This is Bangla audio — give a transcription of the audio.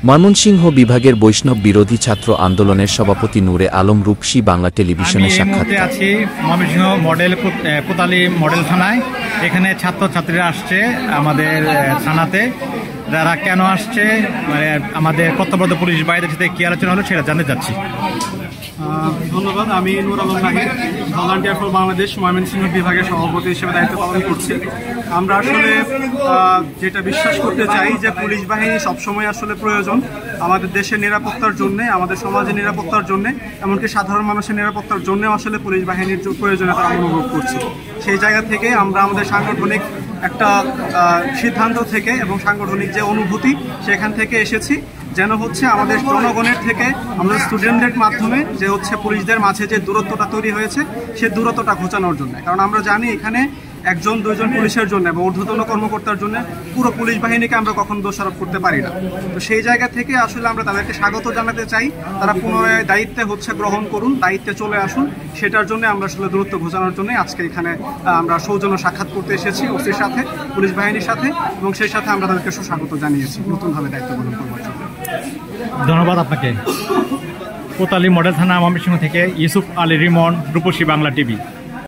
ময়মনসিংহ বিভাগের বৈষ্ণব বিরোধী ছাত্র আন্দোলনের সভাপতি নূরে আলম রূপসী বাংলা টেলিভিশনে সাক্ষাৎকার। আছি ময়মনসিংহ মডেল কোতালি মডেল থানায়। এখানে ছাত্রছাত্রীরা আসছে আমাদের থানাতে। যারা কেন আসছে, মানে আমাদের কর্তব্যরত পুলিশ বাহিনীর সাথে কি আলোচনা হলো সেটা জানতে চাচ্ছি। ধন্যবাদ। আমি নূর আলম নাহিদ, ভলান্টিয়ার ফর বাংলাদেশ ময়মনসিংহ বিভাগের সভাপতি হিসেবে দায়িত্ব পালন করছি। আমরা আসলে যেটা বিশ্বাস করতে চাই যে পুলিশ বাহিনী সবসময় আসলে প্রয়োজন আমাদের দেশের নিরাপত্তার জন্যে, আমাদের সমাজের নিরাপত্তার জন্যে, এমনকি সাধারণ মানুষের নিরাপত্তার জন্যেও আসলে পুলিশ বাহিনীর প্রয়োজনীয়তা আমরা অনুভব করছি। সেই জায়গা থেকে আমরা আমাদের সাংগঠনিক একটা সিদ্ধান্ত থেকে এবং সাংগঠনিক যে অনুভূতি সেখান থেকে এসেছি, যেন হচ্ছে আমাদের জনগণের থেকে আমাদের স্টুডেন্টদের মাধ্যমে যে হচ্ছে পুলিশদের মাঝে যে দূরত্বটা তৈরি হয়েছে সেই দূরত্বটা ঘোচানোর জন্য। কারণ আমরা জানি এখানে একজন দুইজন পুলিশের জন্য বা ঊর্ধ্বতন কর্মকর্তার জন্য পুরো পুলিশ বাহিনীকে আমরা কখনো দোষারোপ করতে পারি না। তো সেই জায়গা থেকে আসলে আমরা তাদেরকে স্বাগত জানাতে চাই। তারা পুনরায় দায়িত্বে হচ্ছে গ্রহণ করুন, দায়িত্বে চলে আসুন। সেটার জন্য আমরা আসলে দূরত্ব ঘোচানোর জন্য আজকে এখানে আমরা সৌজন্য সাক্ষাৎ করতে এসেছি ওসির সাথে, পুলিশ বাহিনীর সাথে, এবং সেই সাথে আমরা তাদেরকে সুস্বাগত জানিয়েছি নতুনভাবে দায়িত্ব গ্রহণ করবার জন্য। ধন্যবাদ আপনাকে। কোতালি মডেল থানা ময়মনসিংহ থেকে ইউসুফ আলী রিমন, রূপসী বাংলা টিভি।